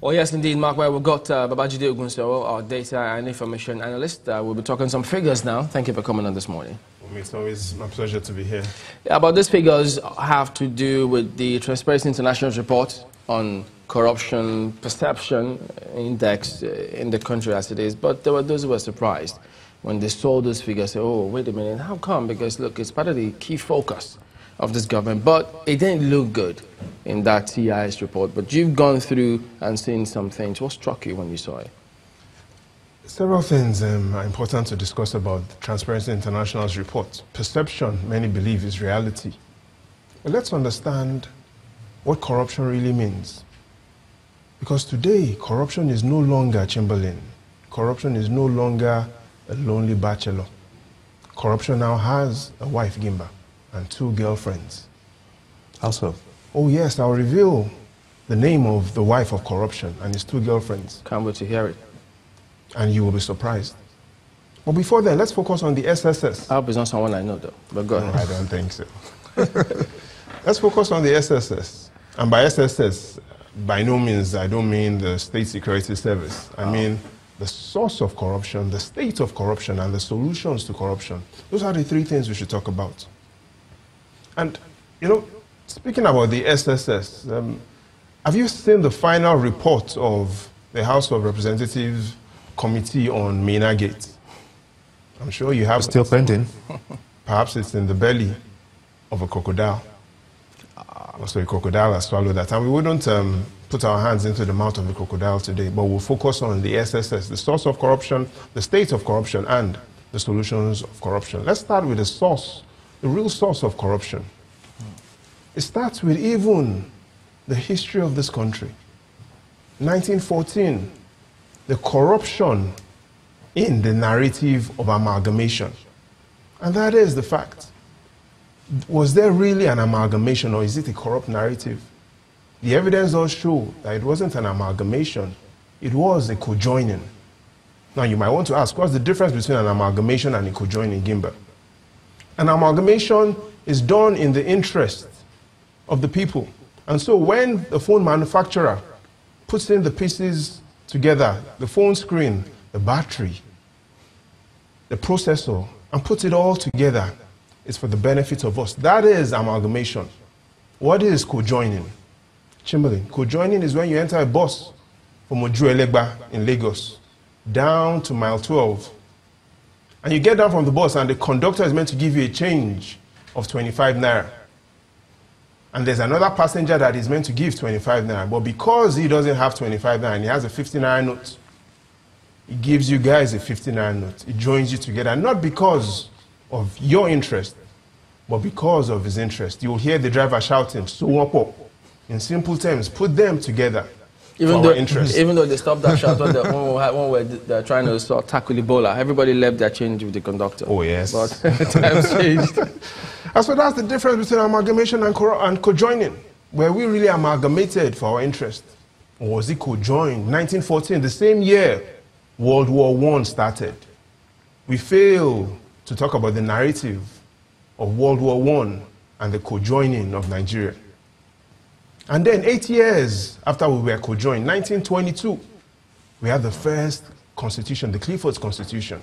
Well, yes, indeed, Mark. Well, we've got Babajide Ogunsanmo, our data and information analyst. We'll be talking some figures now. Thank you for coming on this morning. Well, it's always my pleasure to be here. Yeah, but these figures have to do with the Transparency International's report on corruption perception index in the country as it is. But there were those who were surprised when they saw those figures. Say, oh, wait a minute, how come? Because look, it's part of the key focus of this government, but it didn't look good in that TIS report. But you've gone through and seen some things. What struck you when you saw it? Several things are important to discuss about Transparency International's report. Perception, many believe, is reality. But let's understand what corruption really means. Because today, corruption is no longer Chamberlain. Corruption is no longer a lonely bachelor. Corruption now has a wife, Gimba, and 2 girlfriends. Also? Oh yes, I'll reveal the name of the wife of corruption and his 2 girlfriends. Can't wait to hear it. And you will be surprised. But before then, let's focus on the SSS. I hope it's not someone I know, though. But go ahead. No, I don't think so. Let's focus on the SSS. And by SSS, by no means, I don't mean the State Security Service. I mean the source of corruption, the state of corruption, and the solutions to corruption. Those are the 3 things we should talk about. And, you know, speaking about the SSS, have you seen the final report of the House of Representatives Committee on Mina Gate? I'm sure you have. It's still pending. Perhaps it's in the belly of a crocodile. So a crocodile has swallowed that. And we wouldn't put our hands into the mouth of the crocodile today, but we'll focus on the SSS, the source of corruption, the state of corruption, and the solutions of corruption. Let's start with the source, the real source of corruption. It starts with even the history of this country. 1914, the corruption in the narrative of amalgamation. And that is the fact. Was there really an amalgamation, or is it a corrupt narrative? The evidence does show that it wasn't an amalgamation, it was a co-joining. Now you might want to ask, what's the difference between an amalgamation and a co-joining, Gimba? An amalgamation is done in the interest of the people. And so when the phone manufacturer puts in the pieces together, the phone screen, the battery, the processor, and puts it all together, it's for the benefit of us. That is amalgamation. What is co-joining? Chamberlain, co-joining is when you enter a bus from Ojuelegba in Lagos down to mile 12. And you get down from the bus and the conductor is meant to give you a change of 25 naira. And there's another passenger that is meant to give 25 naira. But because he doesn't have 25 naira and he has a 50 naira note, he gives you guys a 50 naira note. It joins you together, not because of your interest, but because of his interest. You'll hear the driver shouting, "Suwapo." In simple terms, put them together. Even though they stopped that shot when they're trying to sort of tackle Ebola, everybody left their change with the conductor. Oh yes. But times changed. And so that's the difference between amalgamation and co-joining. Were we really amalgamated for our interest? Or was it co-joined? 1914, the same year World War I started. We fail to talk about the narrative of World War I and the co-joining of Nigeria. And then 8 years after we were co-joined, 1922, we had the first constitution, the Clifford's Constitution.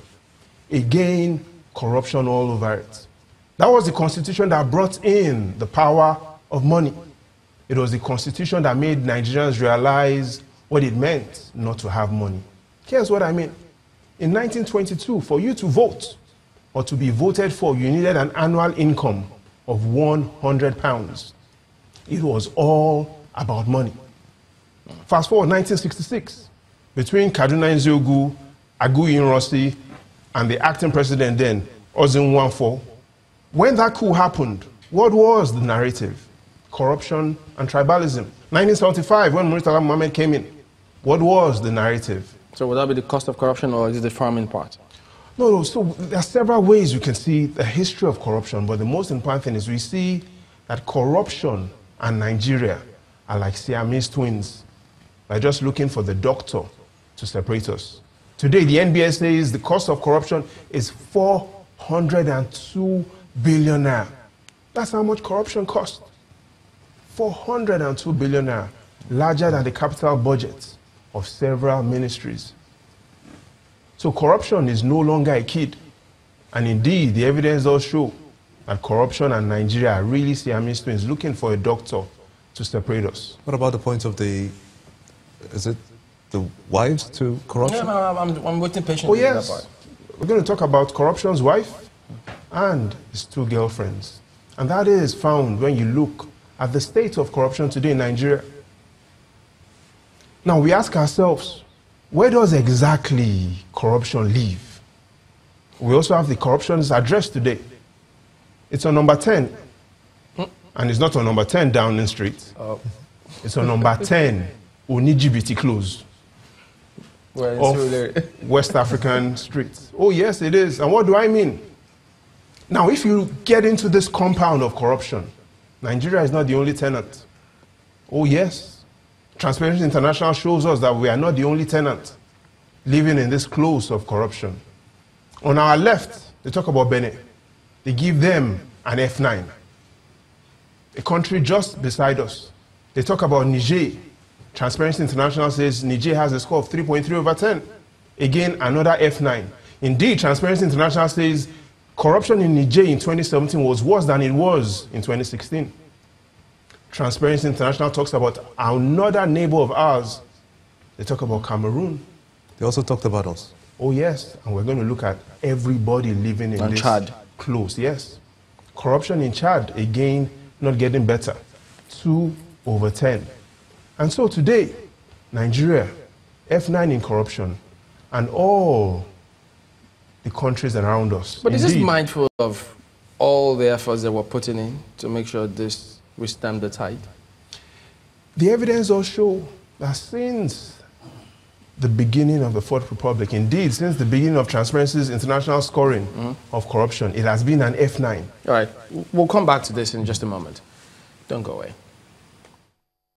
Again, corruption all over it. That was the constitution that brought in the power of money. It was the constitution that made Nigerians realize what it meant not to have money. Here's what I mean. In 1922, for you to vote or to be voted for, you needed an annual income of £100. It was all about money. Fast forward 1966, between Kaduna Nziogu, Aguiyi Rossi, and the acting president then, Ogunsanmo. When that coup happened, what was the narrative? Corruption and tribalism. 1975, when Murtala Mohammed came in, what was the narrative? So would that be the cost of corruption, or is it the farming part? No, so there are several ways you can see the history of corruption, but the most important thing is we see that corruption and Nigeria are like Siamese twins. We're just looking for the doctor to separate us. Today, the NBS says the cost of corruption is 402 billion naira. That's how much corruption costs. 402 billion naira, larger than the capital budget of several ministries. So corruption is no longer a kid. And indeed, the evidence does show that corruption and Nigeria are really Siamese twins looking for a doctor to separate us. What about the point of the, is it the wives to corruption? No, I'm waiting patiently. Oh yes, we're going to talk about corruption's wife and his two girlfriends. And that is found when you look at the state of corruption today in Nigeria. Now we ask ourselves, where does exactly corruption live? We also have the corruption's address today. It's on number 10. And it's not on number 10 Downing Street. Oh. It's on number 10 Onijibiti Close of West African streets. Oh yes, it is. And what do I mean? Now, if you get into this compound of corruption, Nigeria is not the only tenant. Oh yes. Transparency International shows us that we are not the only tenant living in this close of corruption. On our left, they talk about Benin. They give them an F9. A country just beside us. They talk about Niger. Transparency International says Niger has a score of 3.3 over 10. Again, another F9. Indeed, Transparency International says corruption in Niger in 2017 was worse than it was in 2016. Transparency International talks about another neighbor of ours. They talk about Cameroon. They also talked about us. Oh yes, and we're going to look at everybody living in this Chad. Close, yes. Corruption in Chad, again, not getting better. 2 over 10. And so today, Nigeria, F9 in corruption, and all the countries around us. But Indeed, is this mindful of all the efforts that we're putting in to make sure this we stem the tide? the evidence does show that since the beginning of the Fourth Republic, indeed, since the beginning of Transparency's international scoring of corruption, it has been an F9. All right, we'll come back to this in just a moment. Don't go away.